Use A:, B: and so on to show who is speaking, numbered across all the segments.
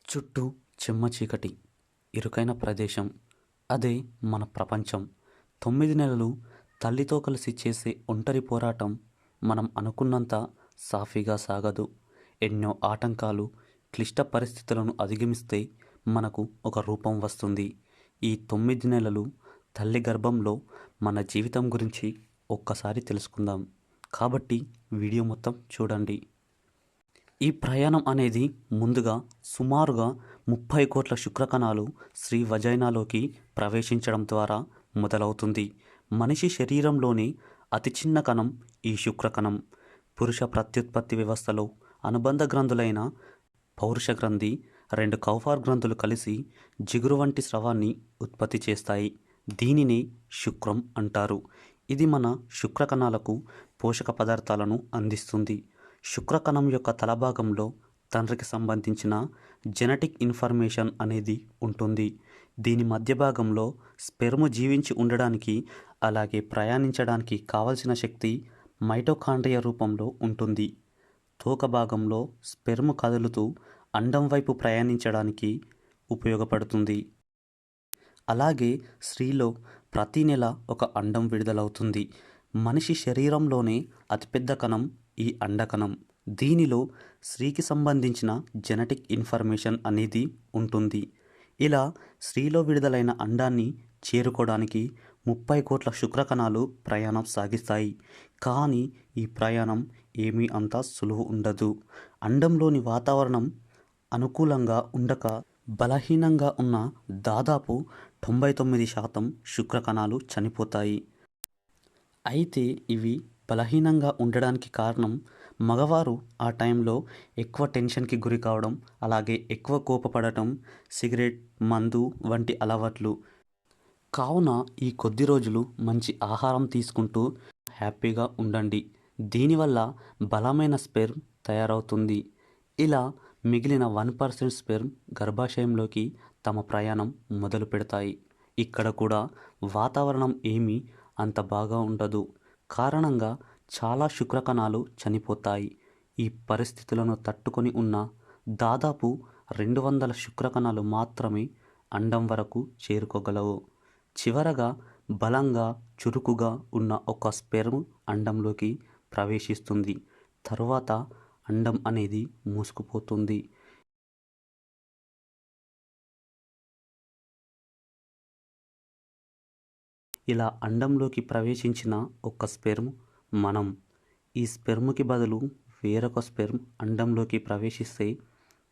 A: చుట్టూ చెమ్మ చీకటి, ఇరుకైన ప్రదేశం. అదే మన ప్రపంచం. 9 నెలలు తల్లితో కలిసి చేసే ఒంటరి పోరాటం మనం అనుకున్నంత సాఫీగా సాగదు. ఎన్నో ఆటంకాలు, క్లిష్ట పరిస్థితులను అధిగమిస్తే మనకు ఒక రూపం వస్తుంది. ఈ 9 నెలలు తల్లి గర్భంలో మన జీవితం గురించి ఒక్కసారి తెలుసుకుందాం. కాబట్టి వీడియో మొత్తం చూడండి. ఈ ప్రయాణం అనేది ముందుగా సుమారుగా 30 కోట్ల శుక్రకణాలు స్త్రీ వజైనాలోకి ప్రవేశించడం ద్వారా మొదలవుతుంది. మనిషి శరీరంలోని అతి చిన్న కణం ఈ శుక్రకణం. పురుష ప్రత్యుత్పత్తి వ్యవస్థలో అనుబంధ గ్రంథులైన పౌరుష గ్రంథి, 2 కౌఫార్ గ్రంథులు కలిసి జిగురు వంటి స్రవాన్ని ఉత్పత్తి చేస్తాయి. దీనిని శుక్రం అంటారు. ఇది మన శుక్రకణాలకు పోషక పదార్థాలను అందిస్తుంది. శుక్రకణం యొక్క తలభాగంలో తండ్రికి సంబంధించిన జెనెటిక్ ఇన్ఫర్మేషన్ అనేది ఉంటుంది. దీని మధ్య భాగంలో స్పెర్మ్ జీవించి ఉండడానికి, అలాగే ప్రయాణించడానికి కావలసిన శక్తి మైటోకాండ్రియా రూపంలో ఉంటుంది. తోక భాగంలో స్పెర్మ్ కదులుతూ అండం వైపు ప్రయాణించడానికి ఉపయోగపడుతుంది. అలాగే స్త్రీలో ప్రతి నెల ఒక అండం విడుదలవుతుంది. మనిషి శరీరంలోనే అతిపెద్ద కణం ఈ అండకణం. దీనిలో స్త్రీకి సంబంధించిన జెనెటిక్ ఇన్ఫర్మేషన్ అనేది ఉంటుంది. ఇలా స్త్రీలో విడుదలైన అండాన్ని చేరుకోవడానికి 30 కోట్ల శుక్రకణాలు ప్రయాణం సాగిస్తాయి. కానీ ఈ ప్రయాణం ఏమీ అంత సులువు ఉండదు. అండంలోని వాతావరణం అనుకూలంగా ఉండక బలహీనంగా ఉన్న దాదాపు 99% శుక్రకణాలు చనిపోతాయి. అయితే ఇవి బలహీనంగా ఉండడానికి కారణం మగవారు ఆ టైంలో ఎక్కువ టెన్షన్కి గురి కావడం, అలాగే ఎక్కువ కోపపడటం, సిగరెట్, మందు వంటి అలవాట్లు. కావున ఈ కొద్ది రోజులు మంచి ఆహారం తీసుకుంటూ హ్యాపీగా ఉండండి. దీనివల్ల బలమైన స్పెర్మ్ తయారవుతుంది. ఇలా మిగిలిన 1% స్పెర్మ్ గర్భాశయంలోకి తమ ప్రయాణం మొదలు పెడతాయి. ఇక్కడ కూడా వాతావరణం ఏమీ అంత బాగా ఉండదు. కారణంగా చాలా శుక్రకణాలు చనిపోతాయి. ఈ పరిస్థితులను తట్టుకొని ఉన్న దాదాపు 200 శుక్రకణాలు మాత్రమే అండం వరకు చేరుకోగలవు. చివరగా బలంగా, చురుకుగా ఉన్న ఒక స్పెర్మ్ అండంలోకి ప్రవేశిస్తుంది. తరువాత అండం అనేది మూసుకుపోతుంది. ఇలా అండంలోకి ప్రవేశించిన ఒక స్పెర్మ్ మనం. ఈ స్పెర్మ్కి బదులు వేరొక స్పెర్మ్ అండంలోకి ప్రవేశిస్తే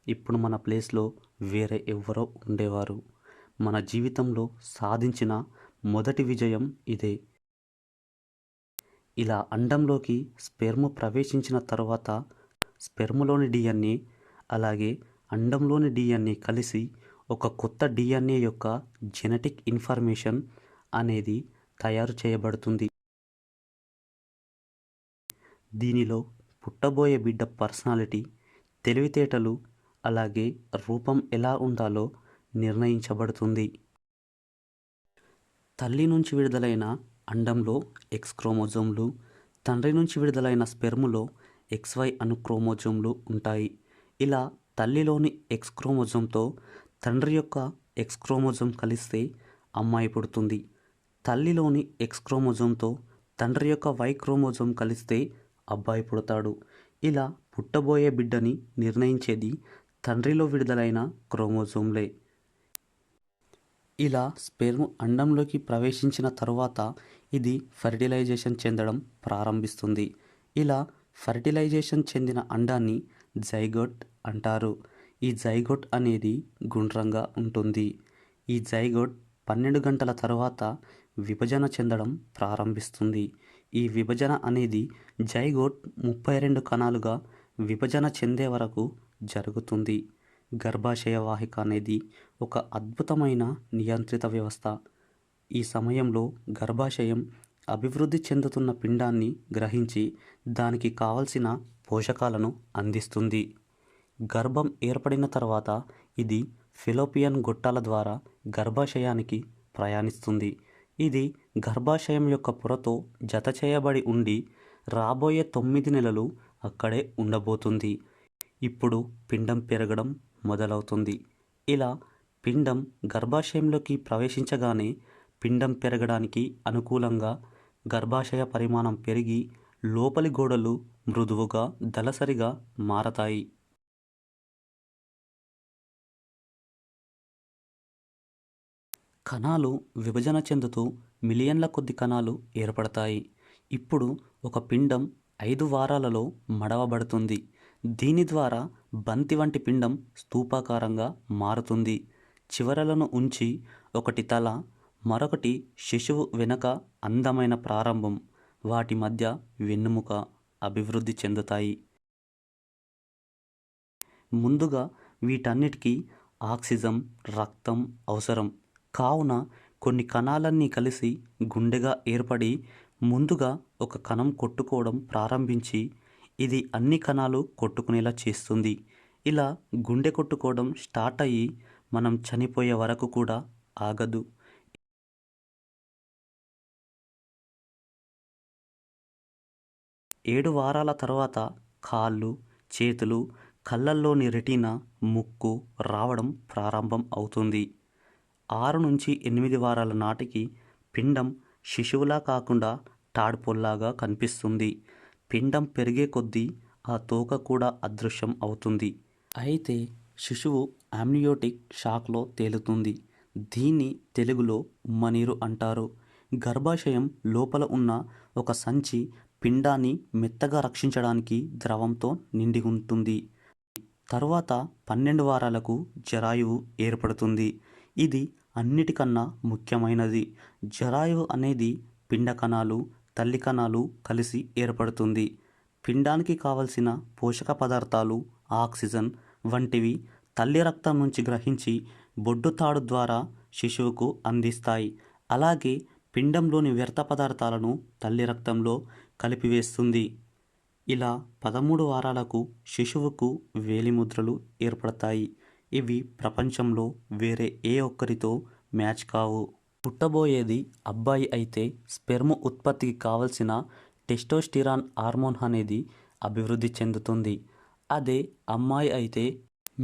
A: ఇప్పుడు మన ప్లేస్లో వేరే ఎవ్వరో ఉండేవారు. మన జీవితంలో సాధించిన మొదటి విజయం ఇదే. ఇలా అండంలోకి స్పెర్మ్ ప్రవేశించిన తర్వాత స్పెర్మ్లోని డిఎన్ఏ, అలాగే అండంలోని డిఎన్ఏ కలిసి ఒక కొత్త డిఎన్ఏ యొక్క జెనెటిక్ ఇన్ఫర్మేషన్ అనేది తయారు చేయబడుతుంది. దీనిలో పుట్టబోయే బిడ్డ పర్సనాలిటీ, తెలివితేటలు, అలాగే రూపం ఎలా ఉండాలో నిర్ణయించబడుతుంది. తల్లి నుంచి విడుదలైన అండంలో ఎక్స్ క్రోమోజోమ్లు, తండ్రి నుంచి విడుదలైన స్పెర్ములో XY అను క్రోమోజోమ్లు ఉంటాయి. ఇలా తల్లిలోని ఎక్స్ క్రోమోజోమ్తో తండ్రి యొక్క ఎక్స్ క్రోమోజోమ్ కలిస్తే అమ్మాయి పుడుతుంది. తల్లిలోని ఎక్స్ క్రోమోజోమ్తో తండ్రి యొక్క Y క్రోమోజోమ్ కలిస్తే అబ్బాయి పుడతాడు. ఇలా పుట్టబోయే బిడ్డని నిర్ణయించేది తండ్రిలో విడుదలైన క్రోమోజోమ్లే. ఇలా స్పెర్మ్ అండంలోకి ప్రవేశించిన తరువాత ఇది ఫెర్టిలైజేషన్ చెందడం ప్రారంభిస్తుంది. ఇలా ఫెర్టిలైజేషన్ చెందిన అండాన్ని జైగోట్ అంటారు. ఈ జైగోట్ అనేది గుండ్రంగా ఉంటుంది. ఈ జైగోట్ 12 గంటల తర్వాత విభజన చెందడం ప్రారంభిస్తుంది. ఈ విభజన అనేది జైగోట్ 32 కణాలుగా విభజన చెందే వరకు జరుగుతుంది. గర్భాశయ వాహిక అనేది ఒక అద్భుతమైన నియంత్రిత వ్యవస్థ. ఈ సమయంలో గర్భాశయం అభివృద్ధి చెందుతున్న పిండాన్ని గ్రహించి దానికి కావలసిన పోషకాలను అందిస్తుంది. గర్భం ఏర్పడిన తర్వాత ఇది ఫెలోపియన్ గొట్టాల ద్వారా గర్భాశయానికి ప్రయాణిస్తుంది. ఇది గర్భాశయం యొక్క పొరతో జత చేయబడి ఉండి రాబోయే 9 నెలలు అక్కడే ఉండబోతుంది. ఇప్పుడు పిండం పెరగడం మొదలవుతుంది. ఇలా పిండం గర్భాశయంలోకి ప్రవేశించగానే పిండం పెరగడానికి అనుకూలంగా గర్భాశయ పరిమాణం పెరిగి లోపలి గోడలు మృదువుగా దళసరిగా మారతాయి. కణాలు విభజన చెందుతూ మిలియన్ల కొద్ది కణాలు ఏర్పడతాయి. ఇప్పుడు ఒక పిండం 5 వారాలలో మడవబడుతుంది. దీని ద్వారా బంతి వంటి పిండం స్తూపాకారంగా మారుతుంది. చివరలను ఉంచి ఒకటి తల, మరొకటి శిశువు వెనక అందమైన ప్రారంభం, వాటి మధ్య వెన్నెముక అభివృద్ధి చెందుతాయి. ముందుగా వీటన్నిటికీ ఆక్సిజన్, రక్తం అవసరం. కావున కొన్ని కణాలన్నీ కలిసి గుండెగా ఏర్పడి ముందుగా ఒక కణం కొట్టుకోవడం ప్రారంభించి ఇది అన్ని కణాలు కొట్టుకునేలా చేస్తుంది. ఇలా గుండె కొట్టుకోవడం స్టార్ట్ అయ్యి మనం చనిపోయే వరకు కూడా ఆగదు. 7 వారాల తర్వాత కాళ్ళు, చేతులు, కళ్ళల్లోని రెటీనా, ముక్కు రావడం ప్రారంభం అవుతుంది. 6 నుంచి 8 వారాల నాటికి పిండం శిశువులా కాకుండా టాడ్పోల్లాగా కనిపిస్తుంది. పిండం పెరిగే కొద్దీ ఆ తోక కూడా అదృశ్యం అవుతుంది. అయితే శిశువు అమ్నియోటిక్ షాక్లో తేలుతుంది. దీన్ని తెలుగులో ఉమ్మనీరు అంటారు. గర్భాశయం లోపల ఉన్న ఒక సంచి పిండాన్ని మెత్తగా రక్షించడానికి ద్రవంతో నిండి ఉంటుంది. తరువాత 12 వారాలకు జరాయువు ఏర్పడుతుంది. ఇది అన్నిటికన్నా ముఖ్యమైనది. జరాయువు అనేది పిండ కణాలు, తల్లి కణాలు కలిసి ఏర్పడుతుంది. పిండానికి కావలసిన పోషక పదార్థాలు, ఆక్సిజన్ వంటివి తల్లి రక్తం నుంచి గ్రహించి బొడ్డుతాడు ద్వారా శిశువుకు అందిస్తాయి. అలాగే పిండంలోని వ్యర్థ పదార్థాలను తల్లి రక్తంలో కలిపివేస్తుంది. ఇలా 13 వారాలకు శిశువుకు వేలిముద్రలు ఏర్పడతాయి. ఇవి ప్రపంచంలో వేరే ఏ ఒక్కరితో మ్యాచ్ కావు. పుట్టబోయేది అబ్బాయి అయితే స్పెర్మ్ ఉత్పత్తికి కావలసిన టెస్టోస్టిరాన్ హార్మోన్ అనేది అభివృద్ధి చెందుతుంది. అదే అమ్మాయి అయితే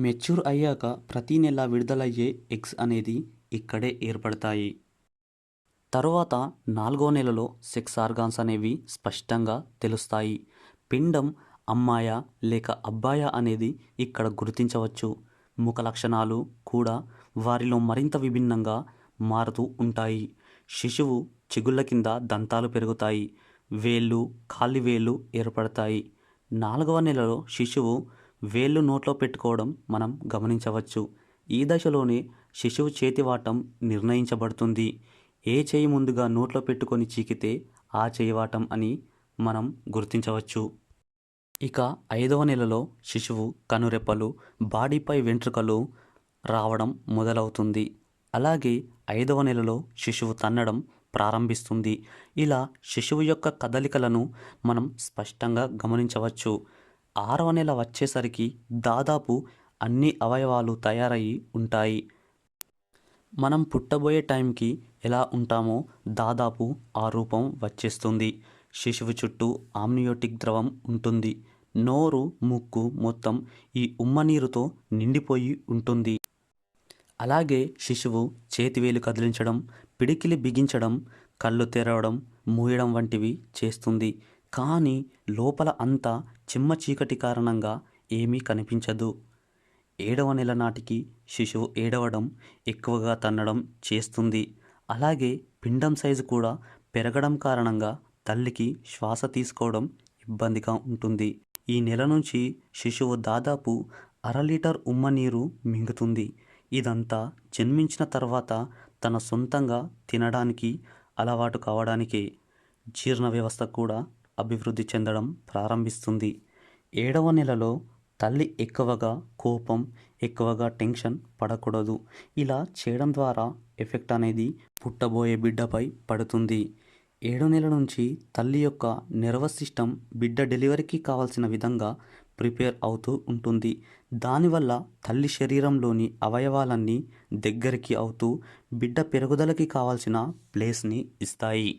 A: మెచ్యూర్ అయ్యాక ప్రతి నెల విడుదలయ్యే ఎగ్స్ అనేది ఇక్కడే ఏర్పడతాయి. తరువాత 4వ నెలలో సెక్స్ ఆర్గాన్స్ అనేవి స్పష్టంగా తెలుస్తాయి. పిండం అమ్మాయా లేక అబ్బాయా అనేది ఇక్కడ గుర్తించవచ్చు. ముఖ లక్షణాలు కూడా వారిలో మరింత విభిన్నంగా మారుతూ ఉంటాయి. శిశువు చిగుళ్ళ కింద దంతాలు పెరుగుతాయి. వేళ్ళు, కాలివేళ్ళు ఏర్పడతాయి. 4వ నెలలో శిశువు వేళ్ళు నోట్లో పెట్టుకోవడం మనం గమనించవచ్చు. ఈ దశలోనే శిశువు చేతివాటం నిర్ణయించబడుతుంది. ఏ చేయి ముందుగా నోట్లో పెట్టుకొని చీకితే ఆ చేయివాటం అని మనం గుర్తించవచ్చు. ఇక 5వ నెలలో శిశువు కనురెప్పలు, బాడీపై వెంట్రుకలు రావడం మొదలవుతుంది. అలాగే 5వ నెలలో శిశువు తన్నడం ప్రారంభిస్తుంది. ఇలా శిశువు యొక్క కదలికలను మనం స్పష్టంగా గమనించవచ్చు. 6వ నెల వచ్చేసరికి దాదాపు అన్ని అవయవాలు తయారయ్యి ఉంటాయి. మనం పుట్టబోయే టైంకి ఎలా ఉంటామో దాదాపు ఆ రూపం వచ్చేస్తుంది. శిశువు చుట్టూ ఆమ్నియోటిక్ ద్రవం ఉంటుంది. నోరు, ముక్కు మొత్తం ఈ ఉమ్మనీరుతో నిండిపోయి ఉంటుంది. అలాగే శిశువు చేతివేలు కదిలించడం, పిడికిలి బిగించడం, కళ్ళు తెరవడం, మూయడం వంటివి చేస్తుంది. కానీ లోపల అంతా చిమ్మ చీకటి కారణంగా ఏమీ కనిపించదు. 7వ నెల నాటికి శిశువు ఏడవడం, ఎక్కువగా తన్నడం చేస్తుంది. అలాగే పిండం సైజు కూడా పెరగడం కారణంగా తల్లికి శ్వాస తీసుకోవడం ఇబ్బందిగా ఉంటుంది. ఈ నెల నుంచి శిశువు దాదాపు 1/2 లీటర్ ఉమ్మనీరు మింగుతుంది. ఇదంతా జన్మించిన తర్వాత తన సొంతంగా తినడానికి అలవాటు కావడానికే. జీర్ణ వ్యవస్థ కూడా అభివృద్ధి చెందడం ప్రారంభిస్తుంది. 7వ నెలలో తల్లి ఎక్కువగా కోపం, ఎక్కువగా టెన్షన్ పడకూడదు. ఇలా చేయడం ద్వారా ఎఫెక్ట్ అనేది పుట్టబోయే బిడ్డపై పడుతుంది. 7వ నెల నుంచి తల్లి యొక్క నర్వస్ సిస్టమ్ బిడ్డ డెలివరీకి కావాల్సిన విధంగా ప్రిపేర్ అవుతూ ఉంటుంది. దానివల్ల తల్లి శరీరంలోని అవయవాలన్నీ దగ్గరికి అవుతూ బిడ్డ పెరుగుదలకి కావాల్సిన ప్లేస్ని ఇస్తాయి.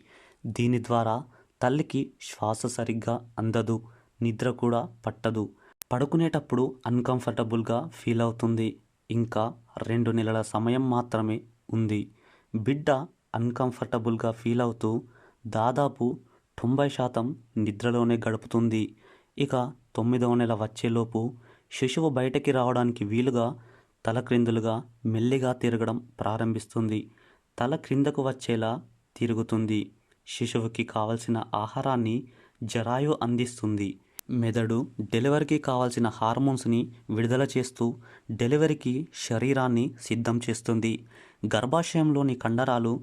A: దీని ద్వారా తల్లికి శ్వాస సరిగ్గా అందదు, నిద్ర కూడా పట్టదు. పడుకునేటప్పుడు అన్కంఫర్టబుల్గా ఫీల్ అవుతుంది. ఇంకా 2 నెలల సమయం మాత్రమే ఉంది. బిడ్డ అన్కంఫర్టబుల్గా ఫీల్ అవుతూ దాదాపు 90% నిద్రలోనే గడుపుతుంది. ఇక 9వ నెల వచ్చేలోపు శిశువు బయటకి రావడానికి వీలుగా తలక్రిందులుగా మెల్లిగా తిరగడం ప్రారంభిస్తుంది. తల క్రిందకు వచ్చేలా తిరుగుతుంది. శిశువుకి కావలసిన ఆహారాన్ని జరాయు అందిస్తుంది. మెదడు డెలివరీకి కావాల్సిన హార్మోన్స్ని విడుదల చేస్తూ డెలివరీకి శరీరాన్ని సిద్ధం చేస్తుంది. గర్భాశయంలోని కండరాలు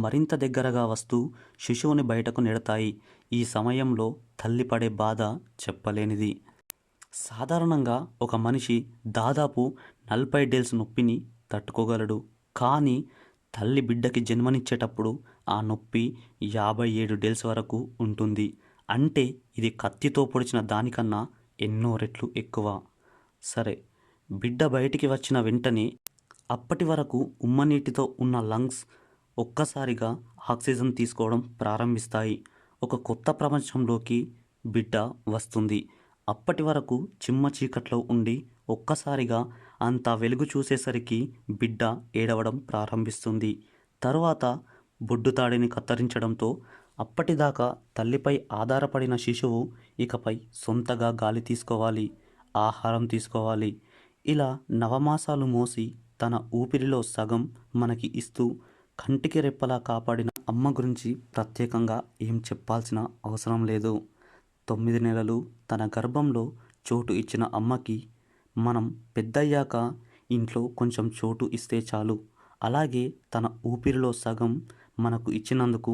A: మరింత దగ్గరగా వస్తూ శిశువుని బయటకు నెడతాయి. ఈ సమయంలో తల్లి పడే బాధ చెప్పలేనిది. సాధారణంగా ఒక మనిషి దాదాపు 40 డేస్ నొప్పిని తట్టుకోగలడు. కానీ తల్లి బిడ్డకి జన్మనిచ్చేటప్పుడు ఆ నొప్పి 57 డేస్ వరకు ఉంటుంది. అంటే ఇది కత్తితో పొడిచిన దానికన్నా ఎన్నో రెట్లు ఎక్కువ. సరే, బిడ్డ బయటికి వచ్చిన వెంటనే అప్పటి వరకు ఉమ్మనీటితో ఉన్న లంగ్స్ ఒక్కసారిగా ఆక్సిజన్ తీసుకోవడం ప్రారంభిస్తాయి. ఒక కొత్త ప్రపంచంలోకి బిడ్డ వస్తుంది. అప్పటి వరకు చిమ్మ చీకట్లో ఉండి ఒక్కసారిగా అంతా వెలుగు చూసేసరికి బిడ్డ ఏడవడం ప్రారంభిస్తుంది. తరువాత బొడ్డుతాడిని కత్తిరించడంతో అప్పటిదాకా తల్లిపై ఆధారపడిన శిశువు ఇకపై సొంతగా గాలి తీసుకోవాలి, ఆహారం తీసుకోవాలి. ఇలా నవమాసాలు మోసి తన ఊపిరిలో సగం మనకి ఇస్తూ కంటికి రెప్పలా కాపాడిన అమ్మ గురించి ప్రత్యేకంగా ఏం చెప్పాల్సిన అవసరం లేదు. 9 నెలలు తన గర్భంలో చోటు ఇచ్చిన అమ్మకి మనం పెద్దయ్యాక ఇంట్లో కొంచెం చోటు ఇస్తే చాలు. అలాగే తన ఊపిరిలో సగం మనకు ఇచ్చినందుకు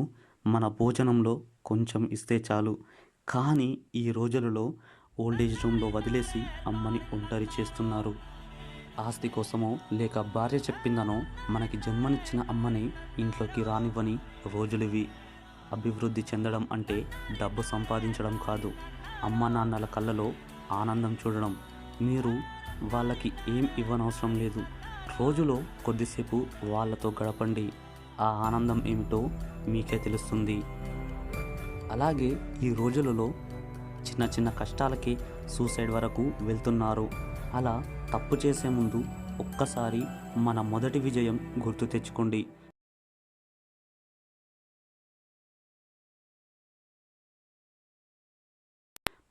A: మన భోజనంలో కొంచెం ఇస్తే చాలు. కానీ ఈ రోజులలో ఓల్డేజ్ రూమ్లో వదిలేసి అమ్మని ఒంటరి చేస్తున్నారు. ఆస్తి కోసమో లేక భార్య చెప్పిందనో మనకి జన్మనిచ్చిన అమ్మని ఇంట్లోకి రానివ్వని రోజులివి. అభివృద్ధి చెందడం అంటే డబ్బు సంపాదించడం కాదు, అమ్మ నాన్నల కళ్ళలో ఆనందం చూడడం. మీరు వాళ్ళకి ఏం ఇవ్వనవసరం లేదు. రోజులో కొద్దిసేపు వాళ్ళతో గడపండి. ఆ ఆనందం ఏమిటో మీకే తెలుస్తుంది. అలాగే ఈ రోజులలో చిన్న చిన్న కష్టాలకి సూసైడ్ వరకు వెళ్తున్నారు. అలా తప్పు చేసే ముందు ఒక్కసారి మన మొదటి విజయం గుర్తు తెచ్చుకోండి.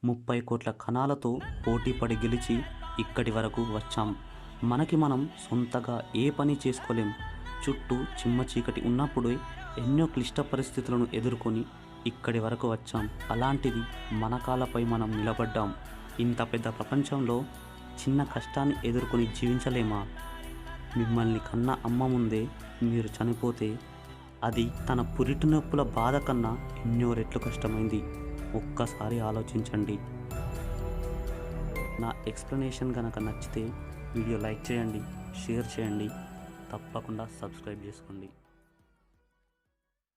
A: 30 కోట్ల కణాలతో పోటీపడి గెలిచి ఇక్కడి వరకు వచ్చాం. మనకి మనం సొంతగా ఏ పని చేసుకోలేం. చుట్టూ చిమ్మ చీకటి ఉన్నప్పుడే ఎన్నో క్లిష్ట పరిస్థితులను ఎదుర్కొని ఇక్కడి వరకు వచ్చాం. అలాంటిది మన కాళ్ళపై మనం నిలబడ్డాం. ఇంత పెద్ద ప్రపంచంలో చిన్న కష్టాన్ని ఎదుర్కొని జీవించలేమా? మిమ్మల్ని కన్న అమ్మ ముందే మీరు చనిపోతే అది తన పురిటి నొప్పుల బాధ కన్నా ఎన్నో రెట్లు కష్టమైంది. ఒక్కసారి ఆలోచించండి. నా ఎక్స్ప్లెనేషన్ కనుక నచ్చితే వీడియో లైక్ చేయండి, షేర్ చేయండి, తప్పకుండా సబ్స్క్రైబ్ చేసుకోండి.